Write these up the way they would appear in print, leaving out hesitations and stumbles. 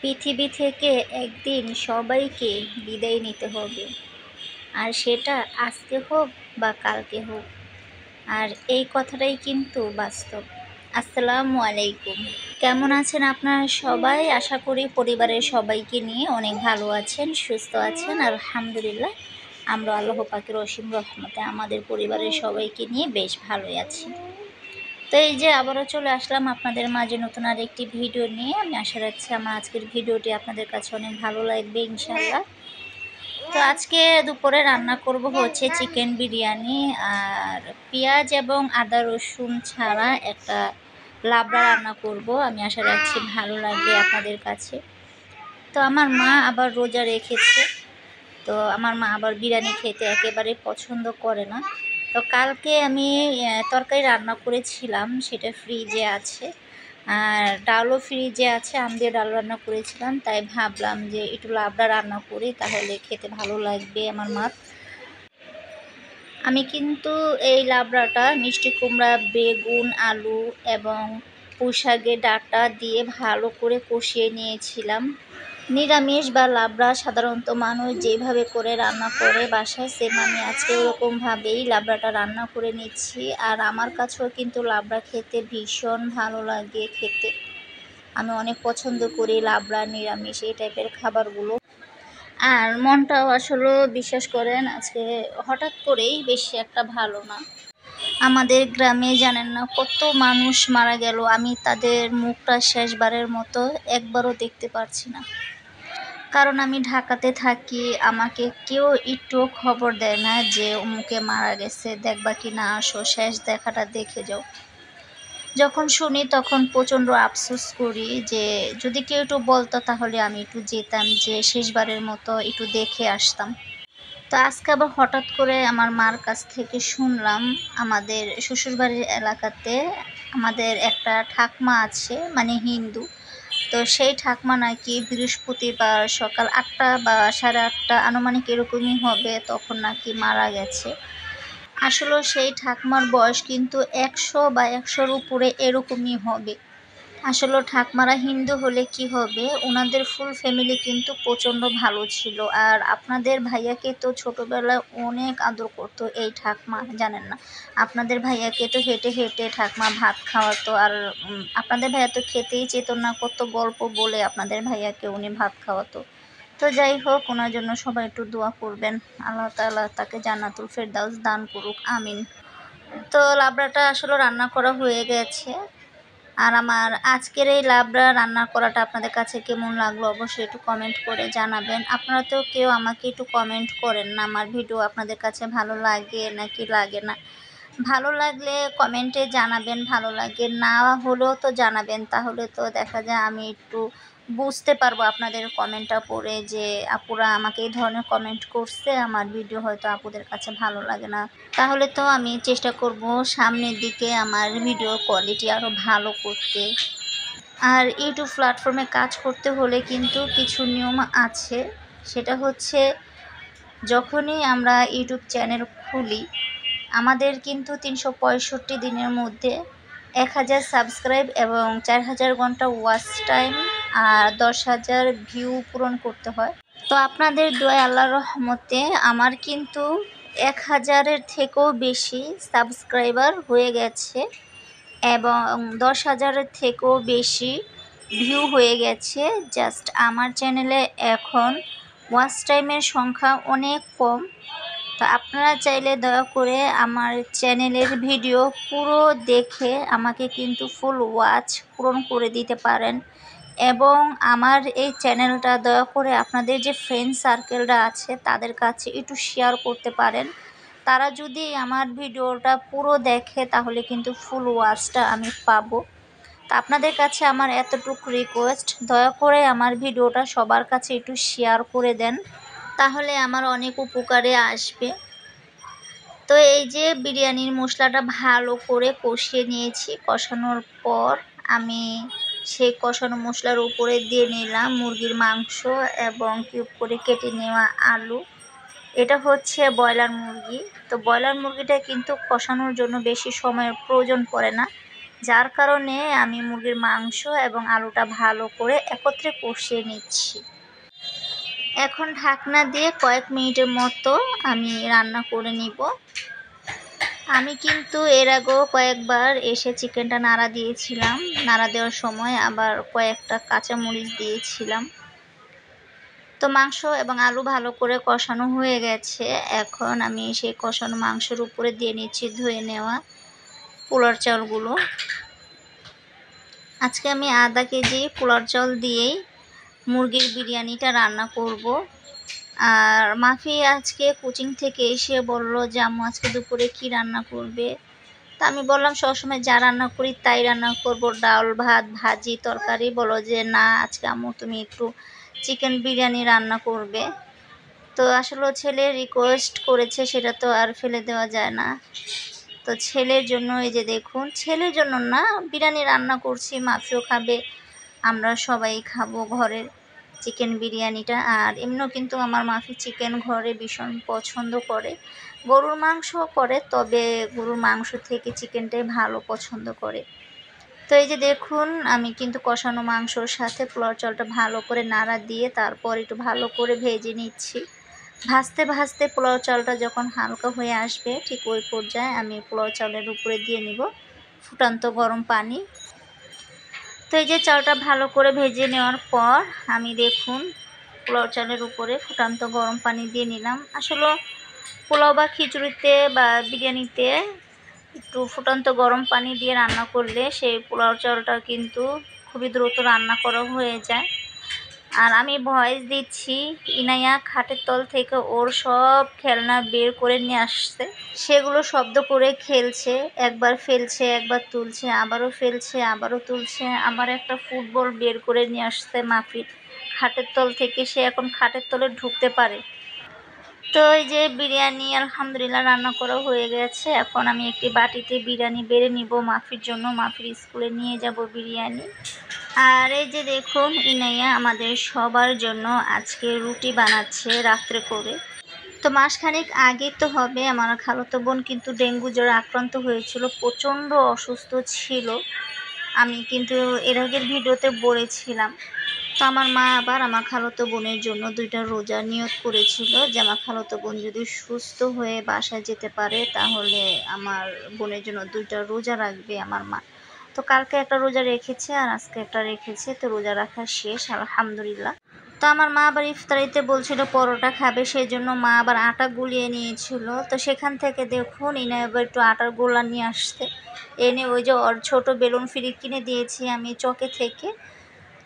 পৃথিবী থেকে একদিন সবাইকে বিদায় নিতে হবে, আর সেটা আজকে হোক বা কালকে হোক। আর এই কথাটাই কিন্তু বাস্তব। আসসালামু আলাইকুম। কেমন আছেন আপনারা সবাই? আশা করি পরিবারের সবাইকে নিয়ে অনেক ভালো আছেন, সুস্থ আছেন। আলহামদুলিল্লাহ, আমরা আল্লাহ পাকের অসীম রহমতে আমাদের পরিবারের সবাইকে নিয়ে বেশ ভালোই আছি। তো এই যে আবারও চলে আসলাম আপনাদের মাঝে নতুন আর একটি ভিডিও নিয়ে। আমি আশা রাখছি আমার আজকের ভিডিওটি আপনাদের কাছে অনেক ভালো লাগবে ইনশাল্লাহ। তো আজকে দুপুরে রান্না করব হচ্ছে চিকেন বিরিয়ানি, আর পেঁয়াজ এবং আদা রসুন ছাড়া একটা লাবড়া রান্না করব। আমি আশা রাখছি ভালো লাগবে আপনাদের কাছে। তো আমার মা আবার রোজা রেখেছে, তো আমার মা আবার বিরিয়ানি খেতে একেবারে পছন্দ করে না। তো কালকে আমি তরকারি রান্না করেছিলাম, সেটা ফ্রিজে আছে, আর ডালও ফ্রিজে আছে। আম দিয়ে ডাল রান্না করেছিলাম, তাই ভাবলাম যে একটু লাবড়া রান্না করি, তাহলে খেতে ভালো লাগবে আমার মা। আমি কিন্তু এই লাবড়াটা মিষ্টি কুমড়া, বেগুন, আলু এবং পুঁই শাকের ডাঁটা দিয়ে ভালো করে কষিয়ে নিয়েছিলাম। নিরামিষ বা লাবড়া সাধারণত মানুষ যেভাবে করে রান্না করে বাসায়, সেম আমি আজকে ওরকমভাবেই লাবড়াটা রান্না করে নিচ্ছি। আর আমার কাছেও কিন্তু লাবড়া খেতে ভীষণ ভালো লাগে খেতে। আমি অনেক পছন্দ করি লাবড়া, নিরামিষ এই টাইপের খাবারগুলো। আর মনটাও আসলে বিশ্বাস করেন আজকে হঠাৎ করেই বেশি একটা ভালো না। আমাদের গ্রামে জানেন না কত মানুষ মারা গেল, আমি তাদের মুখটা শেষবারের মতো একবারও দেখতে পারছি না। কারণ আমি ঢাকাতে থাকি, আমাকে কেউ একটু খবর দেয় না যে অমুকে মারা গেছে, দেখবা কি না, আসো শেষ দেখাটা দেখে যাও। যখন শুনি তখন প্রচণ্ড আফসোস করি যে যদি কেউ একটু বলতো তাহলে আমি একটু যেতাম, যে শেষবারের মতো একটু দেখে আসতাম। তো আজকে আবার হঠাৎ করে আমার মার কাছ থেকে শুনলাম, আমাদের শ্বশুরবাড়ির এলাকাতে আমাদের একটা ঠাকমা আছে, মানে হিন্দু। তো সেই ঠাকমা নাকি বৃহস্পতিবার সকাল 8টা বা 8:30 আনুমানিক এরকমই হবে, তখন নাকি মারা গেছে। আসলে সেই ঠাকমার বয়স কিন্তু 100 বা 100-র উপরে এরকমই হবে। আসলে ঠাকমারা হিন্দু হলে কি হবে, ওনাদের ফুল ফ্যামিলি কিন্তু প্রচণ্ড ভালো ছিল। আর আপনাদের ভাইয়াকে তো ছোটোবেলায় অনেক আদর করতো এই ঠাকমা, জানেন না? আপনাদের ভাইয়াকে তো হেঁটে হেঁটে ঠাকমা ভাত খাওয়াতো। আর আপনাদের ভাইয়া তো খেতেই চেত না, কত গল্প বলে আপনাদের ভাইয়াকে উনি ভাত খাওয়াতো। তো যাই হোক, ওনার জন্য সবাই একটু দোয়া করবেন, আল্লাহ তাআলা তাকে জান্নাতুল ফেরদাউস দান করুক, আমিন। তো লাবড়াটা আসলে রান্না করা হয়ে গেছে। আর আমার আজকের এই লাবড়া রান্না করাটা আপনাদের কাছে কেমন লাগলো অবশ্যই একটু কমেন্ট করে জানাবেন। আপনারা তো কেউ আমাকে একটু কমেন্ট করেন না, আমার ভিডিও আপনাদের কাছে ভালো লাগে নাকি লাগে না। ভালো লাগলে কমেন্টে জানাবেন, ভালো লাগে না হলেও তো জানাবেন, তাহলে তো দেখা যায় আমি একটু বুঝতে পারবো আপনাদের কমেন্টটা পড়ে যে আপুরা আমাকে এই ধরনের কমেন্ট করছে, আমার ভিডিও হয়তো আপুদের কাছে ভালো লাগে না। তাহলে তো আমি চেষ্টা করব সামনের দিকে আমার ভিডিও কোয়ালিটি আরও ভালো করতে। আর ইউটিউব প্ল্যাটফর্মে কাজ করতে হলে কিন্তু কিছু নিয়ম আছে, সেটা হচ্ছে যখনই আমরা ইউটিউব চ্যানেল খুলি, আমাদের কিন্তু 365 দিনের মধ্যে 1000 সাবস্ক্রাইব এবং 4000 ঘন্টা ওয়াচ টাইম আর 10,000 ভিউ পূরণ করতে হয়। তো আপনাদের দোয়া আল্লাহর রহমতে আমার কিন্তু 1000-এর থেকেও বেশি সাবস্ক্রাইবার হয়ে গেছে এবং 10,000-এর থেকেও বেশি ভিউ হয়ে গেছে। জাস্ট আমার চ্যানেলে এখন ওয়াচ টাইমের সংখ্যা অনেক কম। তো আপনারা চাইলে দয়া করে আমার চ্যানেলের ভিডিও পুরো দেখে আমাকে কিন্তু ফুল ওয়াচ পূরণ করে দিতে পারেন। এবং আমার এই চ্যানেলটা দয়া করে আপনাদের যে ফ্রেন্ড সার্কেলটা আছে তাদের কাছে একটু শেয়ার করতে পারেন। তারা যদি আমার ভিডিওটা পুরো দেখে তাহলে কিন্তু ফুল ওয়াচটা আমি পাবো। তো আপনাদের কাছে আমার এতটুকু রিকোয়েস্ট, দয়া করে আমার ভিডিওটা সবার কাছে একটু শেয়ার করে দেন, তাহলে আমার অনেক উপকারে আসবে। তো এই যে বিরিয়ানির মশলাটা ভালো করে কষিয়ে নিয়েছি, কষানোর পর আমি সেই কষানো মশলার উপরে দিয়ে নিলাম মুরগির মাংস এবং কিউব করে কেটে নেওয়া আলু। এটা হচ্ছে ব্রয়লার মুরগি। তো ব্রয়লার মুরগিটা কিন্তু কষানোর জন্য বেশি সময়ের প্রয়োজন পড়ে না, যার কারণে আমি মুরগির মাংস এবং আলুটা ভালো করে একত্রে কষিয়ে নিচ্ছি। এখন ঢাকনা দিয়ে কয়েক মিনিটের মতো আমি রান্না করে নিব। আমি কিন্তু এর আগেও কয়েকবার এসে চিকেনটা নাড়া দিয়েছিলাম, নাড়া দেওয়ার সময় আবার কয়েকটা কাঁচামরিচ দিয়েছিলাম। তো মাংস এবং আলু ভালো করে কষানো হয়ে গেছে। এখন আমি সেই কষানো মাংসের উপরে দিয়ে নিচ্ছি ধুয়ে নেওয়া পোলার চালগুলো। আজকে আমি আধা কেজি পোলার চাল দিয়েই মুরগির বিরিয়ানিটা রান্না করব। আর মাফি আজকে কোচিং থেকে এসে বলল যে আম্মু আজকে দুপুরে কি রান্না করবে। তা আমি বললাম সবসময় যা রান্না করি তাই রান্না করব, ডাল ভাত ভাজি তরকারি। বলো যে না আজকে আম্মু তুমি একটু চিকেন বিরিয়ানি রান্না করবে। তো আসলে ছেলে রিকোয়েস্ট করেছে, সেটা তো আর ফেলে দেওয়া যায় না। তো ছেলের জন্য এই যে দেখুন, ছেলের জন্য না বিরিয়ানি রান্না করছি, মাফিও খাবে, আমরা সবাই খাবো ঘরের চিকেন বিরিয়ানিটা। আর এমনিও কিন্তু আমার মাফি চিকেন ঘরে ভীষণ পছন্দ করে, গরুর মাংস করে, তবে গরুর মাংস থেকে চিকেনটাই ভালো পছন্দ করে। তো এই যে দেখুন আমি কিন্তু কষানো মাংসর সাথে পোলাও চালটা ভালো করে নাড়া দিয়ে তারপর একটু ভালো করে ভেজে নিচ্ছি। ভাজতে ভাজতে পোলাও চালটা যখন হালকা হয়ে আসবে ঠিক ওই পর্যায়ে আমি পোলাও চালের উপরে দিয়ে নিব ফুটান্ত গরম পানি। তো এই যে চালটা ভালো করে ভেজে নেওয়ার পর আমি দেখুন পোলাও চালের উপরে ফুটান্ত গরম পানি দিয়ে নিলাম। আসলে পোলাও বা খিচুড়িতে বা বিরিয়ানিতে একটু ফুটান্ত গরম পানি দিয়ে রান্না করলে সেই পোলাও চালটা কিন্তু খুবই দ্রুত রান্না করা হয়ে যায়। আর আমি ভয়েস দিচ্ছি, ইনায়া খাটের তল থেকে ওর সব খেলনা বের করে নিয়ে আসছে, সেগুলো শব্দ করে খেলছে, একবার ফেলছে একবার তুলছে, আবারও ফেলছে আবারও তুলছে। আমার একটা ফুটবল বের করে নিয়ে আসছে মাফির খাটের তল থেকে, সে এখন খাটের তলে ঢুকতে পারে। তো এই যে বিরিয়ানি আলহামদুলিল্লাহ রান্না করা হয়ে গেছে। এখন আমি একটি বাটিতে বিরিয়ানি বেড়ে নিব মাফির জন্য, মাফির স্কুলে নিয়ে যাব বিরিয়ানি। আর এই যে দেখুন ইনাইয়া আমাদের সবার জন্য আজকে রুটি বানাচ্ছে রাত্রে করে। তো মাসখানেক আগে তো হবে, আমার খালাতো বোন কিন্তু ডেঙ্গু জ্বরে আক্রান্ত হয়েছিল, প্রচণ্ড অসুস্থ ছিল। আমি কিন্তু এর আগের ভিডিওতে বলেছিলাম। তো আমার মা আবার আমার খালাতো বোনের জন্য 2টা রোজা নিয়ত করেছিল যে আমার খালাতো বোন যদি সুস্থ হয়ে বাসায় যেতে পারে তাহলে আমার বোনের জন্য 2টা রোজা রাখবে আমার মা। তো কালকে একটা রোজা রেখেছে আর আজকে একটা রেখেছে, তো রোজা রাখা শেষ আলহামদুলিল্লাহ। তো আমার মা আবার ইফতারিতে বলছিল পরোটা খাবে, সেই জন্য মা আবার আটা গুলিয়ে নিয়েছিল। তো সেখান থেকে দেখুন ইনা আবার একটু আটার গোলা নিয়ে আসতে এনে ওই যে ওর ছোটো বেলুন ফ্রি কিনে দিয়েছি আমি চকে থেকে,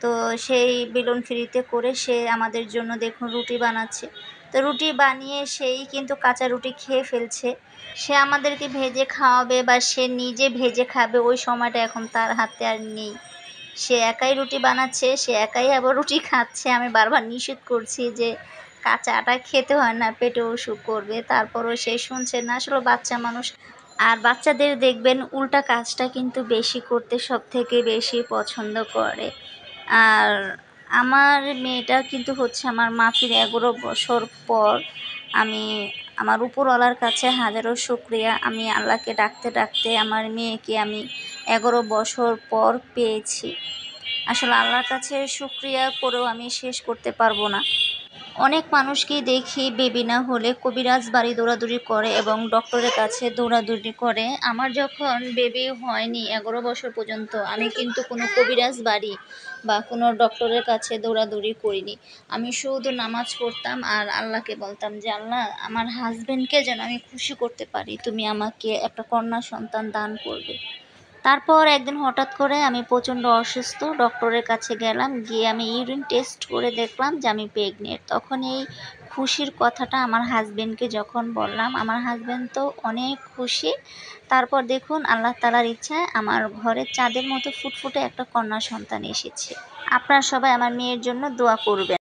তো সেই বেলুন ফ্রিতে করে সে আমাদের জন্য দেখুন রুটি বানাচ্ছে। তো রুটি বানিয়ে সেই কিন্তু কাঁচা রুটি খেয়ে ফেলছে। সে আমাদেরকে ভেজে খাওয়াবে বা সে নিজে ভেজে খাবে ওই সময়টা এখন তার হাতে আর নেই। সে একাই রুটি বানাচ্ছে, সে একাই আবার রুটি খাচ্ছে। আমি বারবার নিষেধ করছি যে কাঁচা আটা খেতে হয় না, পেটে অসুখ করবে, তারপরও সে শুনছে না। আসলে বাচ্চা মানুষ, আর বাচ্চাদের দেখবেন উল্টা কাজটা কিন্তু বেশি করতে সব থেকে বেশি পছন্দ করে। আর আমার মেয়েটা কিন্তু হচ্ছে আমার মাফির 11 বছর পর। আমি আমার উপরওয়ালার কাছে হাজারো শুকরিয়া, আমি আল্লাহকে ডাকতে ডাকতে আমার মেয়েকে আমি 11 বছর পর পেয়েছি। আসলে আল্লাহর কাছে শুকরিয়া করেও আমি শেষ করতে পারবো না। অনেক মানুষকেই দেখি বেবি না হলে কবিরাজ বাড়ি দৌড়াদৌড়ি করে এবং ডক্টরের কাছে দৌড়াদৌড়ি করে। আমার যখন বেবি হয়নি 11 বছর পর্যন্ত আমি কিন্তু কোনো কবিরাজ বাড়ি বা কোনো ডক্টরের কাছে দৌড়াদৌড়ি করিনি। আমি শুধু নামাজ পড়তাম আর আল্লাহকে বলতাম যে আল্লাহ আমার হাজব্যান্ডকে যেন আমি খুশি করতে পারি, তুমি আমাকে একটা কন্যা সন্তান দান করবে। তারপর একদিন হঠাৎ করে আমি প্রচণ্ড অসুস্থ, ডক্টরের কাছে গেলাম, গিয়ে আমি ইউরিন টেস্ট করে দেখলাম যে আমি প্রেগনেন্ট। তখন এই খুশির কথাটা আমার হাজব্যান্ডকে যখন বললাম, আমার হাজব্যান্ড তো অনেক খুশি। তারপর দেখুন আল্লাহ তাআলার ইচ্ছায় আমার ঘরে চাঁদের মতো ফুটফুটে একটা কন্যা সন্তান এসেছে। আপনারা সবাই আমার মেয়ের জন্য দোয়া করবেন।